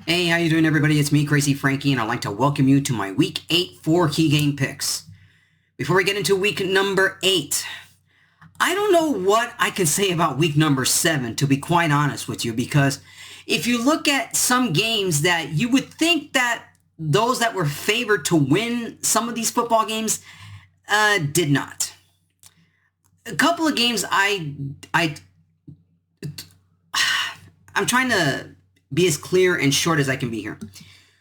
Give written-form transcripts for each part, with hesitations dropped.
Hey, how you doing, everybody? It's me, Crazyfrankie, and I'd like to welcome you to my Week 8 4 key game picks. Before we get into Week number 8, I don't know what I can say about Week number 7, to be quite honest with you, because if you look at some games that you would think that those that were favored to win some of these football games did not. A couple of games I'm trying to be as clear and short as I can be here.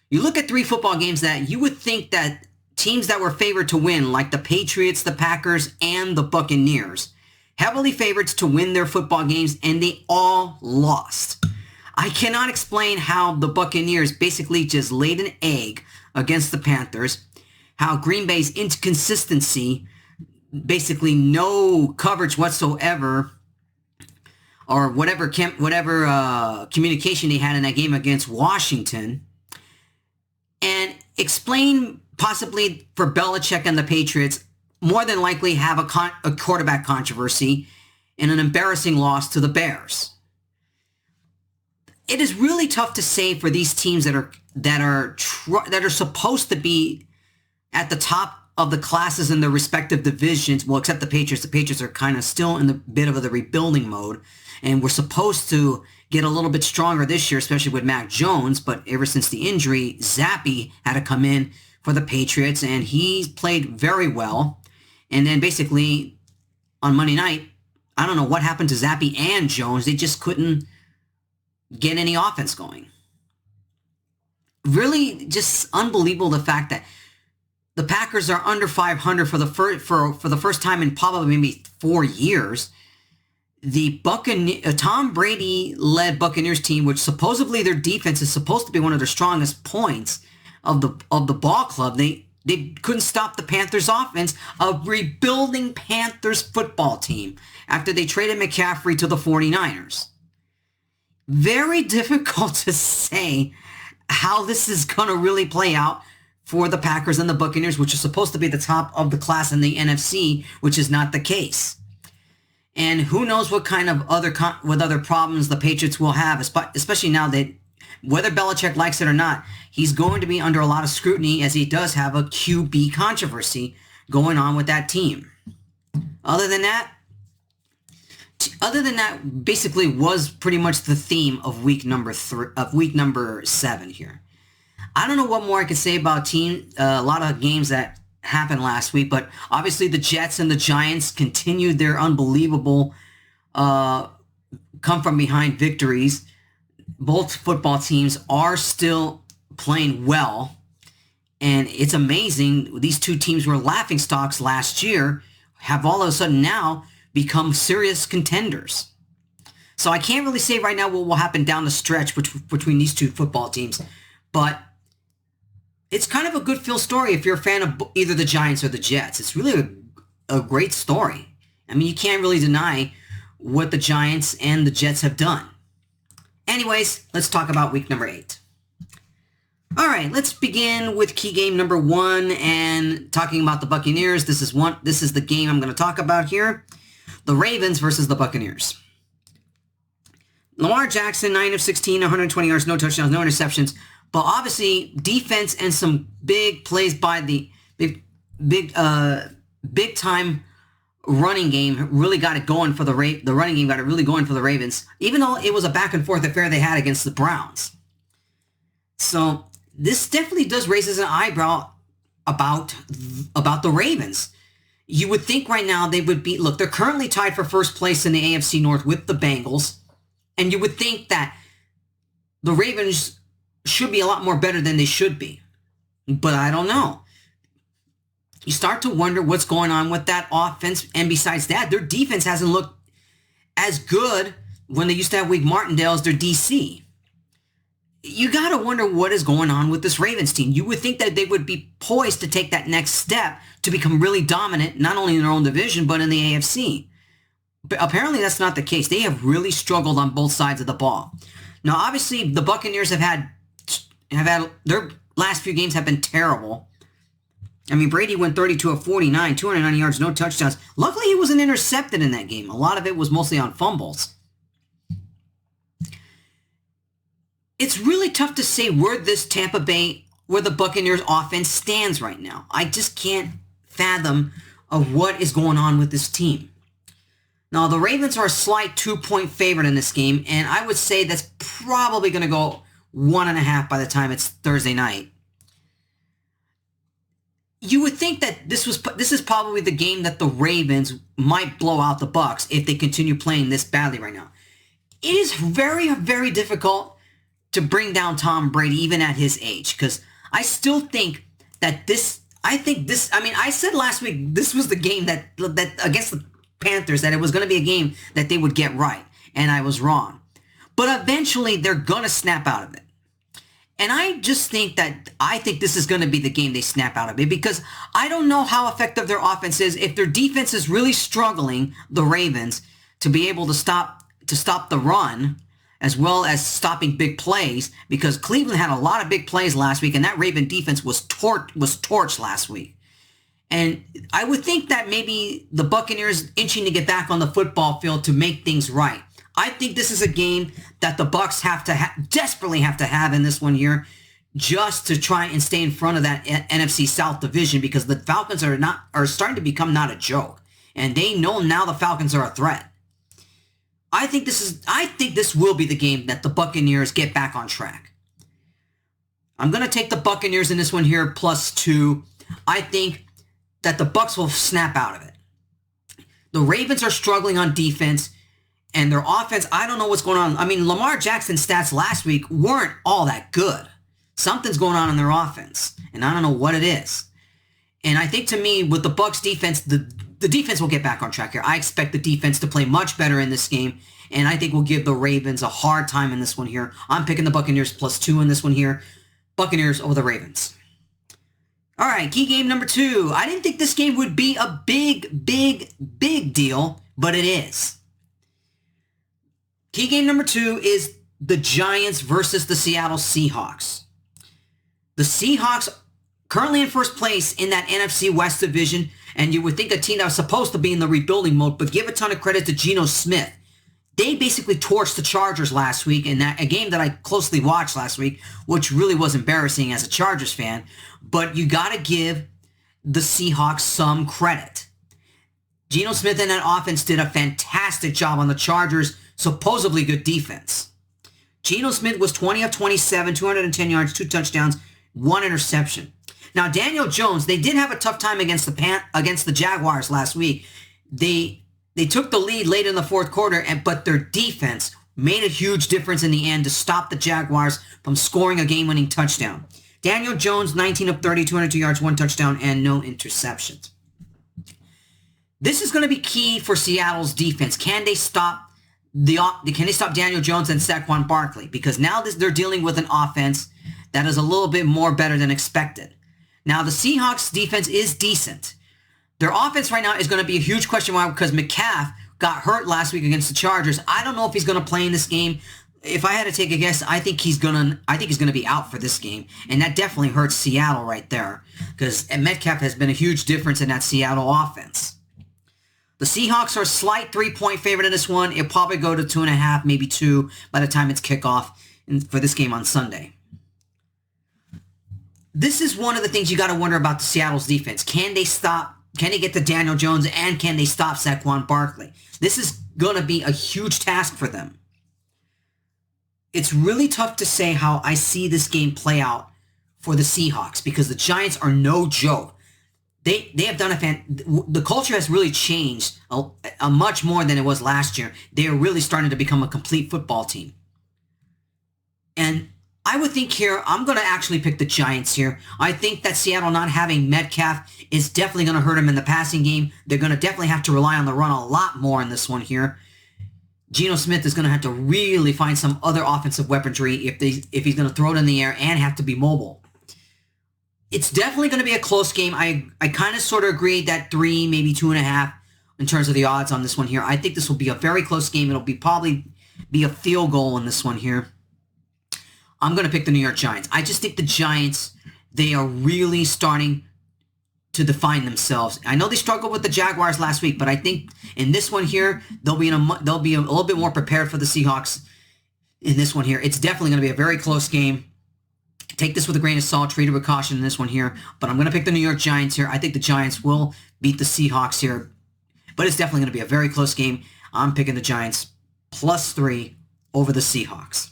You look at 3 football games that you would think that teams that were favored to win, like the Patriots, the Packers, and the Buccaneers, heavily favorites to win their football games, and they all lost. I cannot explain how the Buccaneers basically just laid an egg against the Panthers, how Green Bay's inconsistency, basically no coverage whatsoever, or whatever communication they had in that game against Washington, and explain possibly for Belichick and the Patriots more than likely have a quarterback controversy and an embarrassing loss to the Bears. It is really tough to say for these teams that are supposed to be at the top of the classes in their respective divisions. Well, except the Patriots. The Patriots are kind of still in the bit of the rebuilding mode. And we're supposed to get a little bit stronger this year, especially with Mac Jones. But ever since the injury, Zappe had to come in for the Patriots, and he played very well. And then basically on Monday night, I don't know what happened to Zappe and Jones. They just couldn't get any offense going. Really just unbelievable, the fact that the Packers are under 500 for the first time in probably maybe 4 years. The Tom Brady-led Buccaneers team, which supposedly their defense is supposed to be one of their strongest points of the ball club, they couldn't stop the Panthers offense, a rebuilding Panthers football team, after they traded McCaffrey to the 49ers. Very difficult to say how this is going to really play out for the Packers and the Buccaneers, which are supposed to be the top of the class in the NFC, which is not the case. And who knows what kind of other problems the Patriots will have, especially now that whether Belichick likes it or not, he's going to be under a lot of scrutiny, as he does have a QB controversy going on with that team. Other than that, basically was pretty much the theme of week number 7 here. I don't know what more I could say about a lot of games that happened last week, but obviously the Jets and the Giants continued their unbelievable come from behind victories. Both football teams are still playing well, and it's amazing. These two teams were laughingstocks last year, have all of a sudden now become serious contenders. So I can't really say right now what will happen down the stretch between these two football teams, but it's kind of a good feel story if you're a fan of either the Giants or the Jets. It's really a great story. I mean, you can't really deny what the Giants and the Jets have done. Anyways, let's talk about week number 8. All right, let's begin with key game number 1 and talking about the Buccaneers. This is the game I'm going to talk about here. The Ravens versus the Buccaneers. Lamar Jackson, 9 of 16, 120 yards, no touchdowns, no interceptions. But obviously, defense and some big plays by the big time running game really got it going for the running game got it really going for the Ravens, even though it was a back and forth affair they had against the Browns. So this definitely does raise an eyebrow about the Ravens. You would think right now they would be, look, they're currently tied for first place in the AFC North with the Bengals, and you would think that the Ravens should be a lot more better than they should be. But I don't know. You start to wonder what's going on with that offense, and besides that, their defense hasn't looked as good when they used to have Wade Martindale as their DC. You got to wonder what is going on with this Ravens team. You would think that they would be poised to take that next step to become really dominant, not only in their own division, but in the AFC. But apparently that's not the case. They have really struggled on both sides of the ball. Now, obviously, the Buccaneers have had their last few games have been terrible. I mean, Brady went 32 of 49, 290 yards, no touchdowns. Luckily, he wasn't intercepted in that game. A lot of it was mostly on fumbles. It's really tough to say where the Buccaneers offense stands right now. I just can't fathom of what is going on with this team. Now, the Ravens are a slight 2-point favorite in this game, and I would say that's probably going to go 1.5 by the time it's Thursday night. You would think that this is probably the game that the Ravens might blow out the Bucs if they continue playing this badly right now. It is very, very difficult to bring down Tom Brady even at his age, because I still think that I said last week this was the game that against the Panthers that it was going to be a game that they would get right, and I was wrong. But eventually they're going to snap out of it. And I think this is going to be the game they snap out of it, because I don't know how effective their offense is. If their defense is really struggling, the Ravens, to be able to stop the run, as well as stopping big plays, because Cleveland had a lot of big plays last week, and that Raven defense was torched last week. And I would think that maybe the Buccaneers inching to get back on the football field to make things right. I think this is a game that the Bucs desperately have to have in this one here, just to try and stay in front of that NFC South division, because the Falcons are starting to become not a joke, and they know now the Falcons are a threat. I think this will be the game that the Buccaneers get back on track. I'm going to take the Buccaneers in this one here, +2. I think that the Bucs will snap out of it. The Ravens are struggling on defense, and their offense, I don't know what's going on. I mean, Lamar Jackson's stats last week weren't all that good. Something's going on in their offense, and I don't know what it is. And I think, to me, with the Bucs defense, the defense will get back on track here. I expect the defense to play much better in this game, and I think we'll give the Ravens a hard time in this one here. I'm picking the Buccaneers +2 in this one here. Buccaneers over the Ravens. All right, key game number 2. I didn't think this game would be a big deal, but it is. Key game number 2 is the Giants versus the Seattle Seahawks. The Seahawks currently in first place in that NFC West division, and you would think a team that was supposed to be in the rebuilding mode, but give a ton of credit to Geno Smith. They basically torched the Chargers last week in a game that I closely watched last week, which really was embarrassing as a Chargers fan, but you got to give the Seahawks some credit. Geno Smith and that offense did a fantastic job on the Chargers' supposedly good defense. Geno Smith was 20 of 27, 210 yards, 2 touchdowns, 1 interception. Now, Daniel Jones, they did have a tough time against the Jaguars last week. They took the lead late in the fourth quarter, but their defense made a huge difference in the end to stop the Jaguars from scoring a game-winning touchdown. Daniel Jones, 19 of 30, 202 yards, 1 touchdown, and no interceptions. This is going to be key for Seattle's defense. Can they stop Daniel Jones and Saquon Barkley? Because now they're dealing with an offense that is a little bit more better than expected. Now, the Seahawks defense is decent. Their offense right now is going to be a huge question mark because Metcalf got hurt last week against the Chargers. I don't know if he's going to play in this game. If I had to take a guess, I think he's going to be out for this game, and that definitely hurts Seattle right there, because Metcalf has been a huge difference in that Seattle offense. The Seahawks are a slight 3-point favorite in this one. It'll probably go to 2.5, maybe 2 by the time it's kickoff for this game on Sunday. This is one of the things you got to wonder about the Seattle's defense. Can they get to Daniel Jones, and can they stop Saquon Barkley? This is going to be a huge task for them. It's really tough to say how I see this game play out for the Seahawks, because the Giants are no joke. They have done the culture has really changed a much more than it was last year. They are really starting to become a complete football team. And I would think here, I'm going to actually pick the Giants here. I think that Seattle not having Metcalf is definitely going to hurt them in the passing game. They're going to definitely have to rely on the run a lot more in this one here. Geno Smith is going to have to really find some other offensive weaponry if he's going to throw it in the air and have to be mobile. It's definitely going to be a close game. I kind of sort of agree that 3, maybe 2.5 in terms of the odds on this one here. I think this will be a very close game. It'll probably be a field goal in this one here. I'm going to pick the New York Giants. I just think the Giants, they are really starting to define themselves. I know they struggled with the Jaguars last week, but I think in this one here, they'll be a little bit more prepared for the Seahawks. in this one here. It's definitely going to be a very close game. Take this with a grain of salt, treat it with caution in this one here. But I'm going to pick the New York Giants here. I think the Giants will beat the Seahawks here. But it's definitely going to be a very close game. I'm picking the Giants +3 over the Seahawks.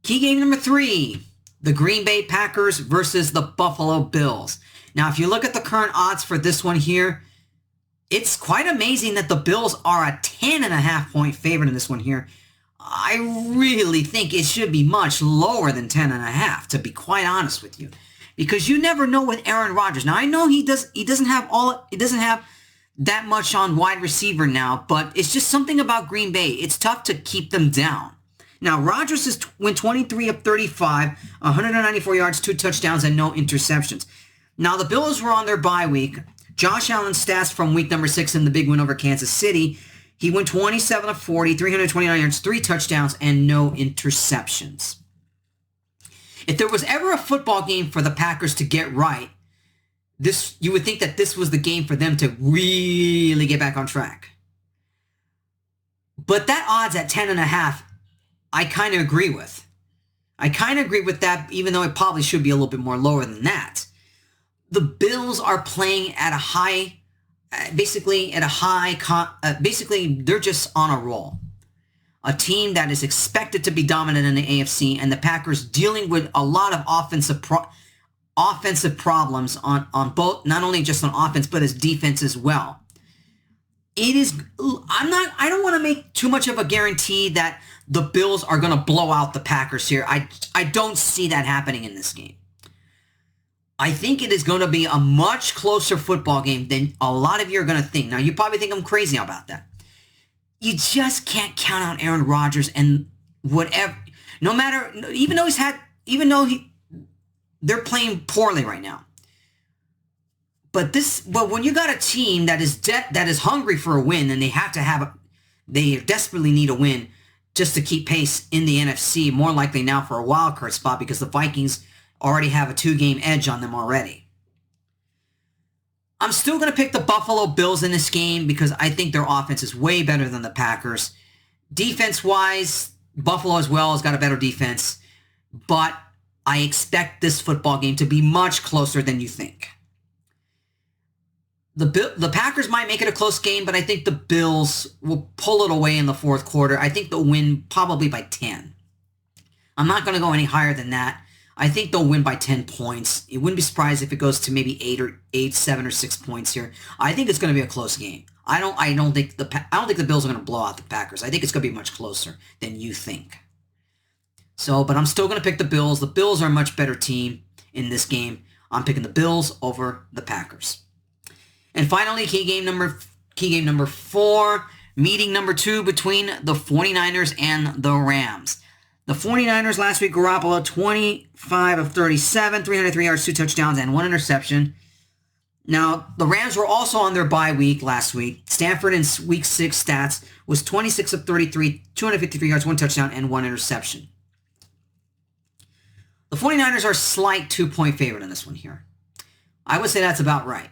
Key game number 3, the Green Bay Packers versus the Buffalo Bills. Now, if you look at the current odds for this one here, it's quite amazing that the Bills are a 10.5 point favorite in this one here. I really think it should be much lower than 10.5, to be quite honest with you, because you never know with Aaron Rodgers. Now, I know he doesn't have that much on wide receiver now, but it's just something about Green Bay. It's tough to keep them down. Now, Rodgers went 23 of 35, 194 yards, 2 touchdowns, and no interceptions. Now, the Bills were on their bye week. Josh Allen's stats from week number 6 in the big win over Kansas City. He went 27 of 40, 329 yards, 3 touchdowns, and no interceptions. If there was ever a football game for the Packers to get right, you would think that this was the game for them to really get back on track. But that odds at 10.5, I kind of agree with. I kind of agree with that, even though it probably should be a little bit more lower than that. The Bills are playing at a high, basically they're just on a roll. A team that is expected to be dominant in the AFC, and the Packers dealing with a lot of offensive problems on both, not only just on offense, but as defense as well. I don't want to make too much of a guarantee that the Bills are going to blow out the Packers here. I don't see that happening in this game. I think it is going to be a much closer football game than a lot of you are going to think. Now, you probably think I'm crazy about that. You just can't count out Aaron Rodgers and whatever. No matter, they're playing poorly right now. But when you got a team that is hungry for a win, and they desperately need a win just to keep pace in the NFC, more likely now for a wild card spot, because the Vikings already have a 2-game edge on them already. I'm still going to pick the Buffalo Bills in this game because I think their offense is way better than the Packers. Defense-wise, Buffalo as well has got a better defense, but I expect this football game to be much closer than you think. The Packers might make it a close game, but I think the Bills will pull it away in the fourth quarter. I think they'll win probably by 10. I'm not going to go any higher than that. I think they'll win by 10 points. It wouldn't be surprised if it goes to maybe 7 or 6 points here. I think it's going to be a close game. I don't think the Bills are going to blow out the Packers. I think it's going to be much closer than you think. But I'm still going to pick the Bills. The Bills are a much better team in this game. I'm picking the Bills over the Packers. And finally, key game number 4, meeting number 2 between the 49ers and the Rams. The 49ers last week, Garoppolo, 25 of 37, 303 yards, 2 touchdowns, and 1 interception. Now, the Rams were also on their bye week last week. Stanford in week 6 stats was 26 of 33, 253 yards, 1 touchdown, and 1 interception. The 49ers are a slight 2-point favorite in this one here. I would say that's about right.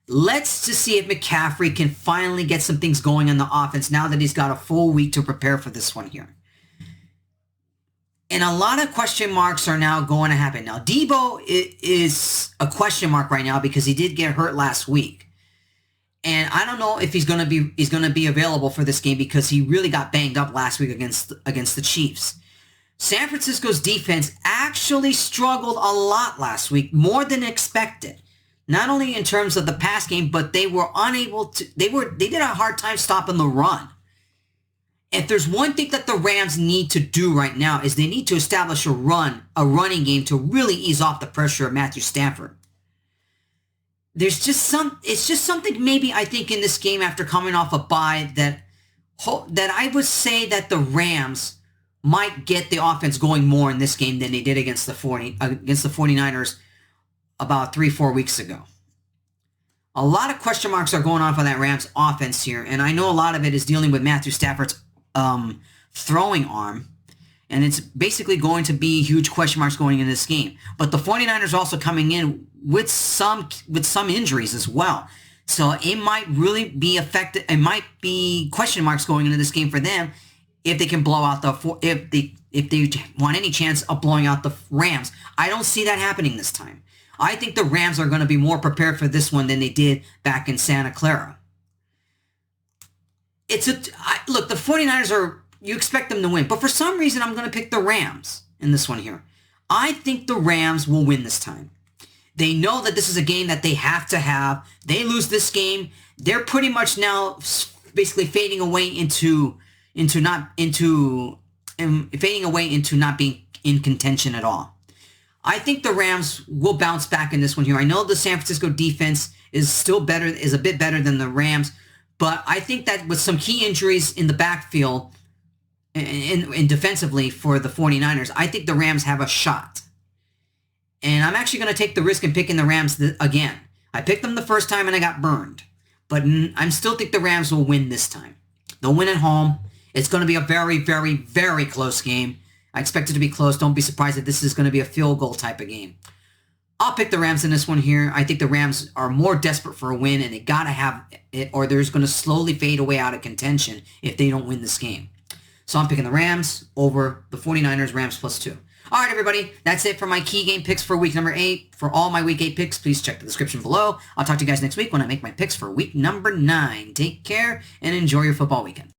Let's just see if McCaffrey can finally get some things going on the offense now that he's got a full week to prepare for this one here. And a lot of question marks are now going to happen. Now, Debo is a question mark right now because he did get hurt last week. And I don't know if he's going to be available for this game because he really got banged up last week against the Chiefs. San Francisco's defense actually struggled a lot last week, more than expected. Not only in terms of the pass game, but they were unable to, they did a hard time stopping the run. If there's one thing that the Rams need to do right now is they need to establish a running game to really ease off the pressure of Matthew Stafford. It's just something maybe I think in this game after coming off a bye that I would say that the Rams might get the offense going more in this game than they did against the 49ers about 3-4 weeks ago. A lot of question marks are going on for that Rams offense here, and I know a lot of it is dealing with Matthew Stafford's throwing arm, and it's basically going to be huge question marks going into this game. But the 49ers are also coming in with some injuries as well. So it might really be affected. It might be question marks going into this game for them if they can blow out if they want any chance of blowing out the Rams. I don't see that happening this time. I think the Rams are going to be more prepared for this one than they did back in Santa Clara. Look, the 49ers you expect them to win, but for some reason I'm going to pick the Rams in this one here. I think the Rams will win this time. They know that this is a game that they have to have. They lose this game, they're pretty much now basically fading away into not being in contention at all. I think the Rams will bounce back in this one here. I know the San Francisco defense is a bit better than the Rams, but I think that with some key injuries in the backfield and defensively for the 49ers, I think the Rams have a shot. And I'm actually going to take the risk in picking the Rams again. I picked them the first time and I got burned. But I still think the Rams will win this time. They'll win at home. It's going to be a very, very, very close game. I expect it to be close. Don't be surprised that this is going to be a field goal type of game. I'll pick the Rams in this one here. I think the Rams are more desperate for a win, and they got to have it, or they're going to slowly fade away out of contention if they don't win this game. So I'm picking the Rams over the 49ers, Rams +2. All right, everybody, that's it for my key game picks for week number 8. For all my week 8 picks, please check the description below. I'll talk to you guys next week when I make my picks for week number 9. Take care and enjoy your football weekend.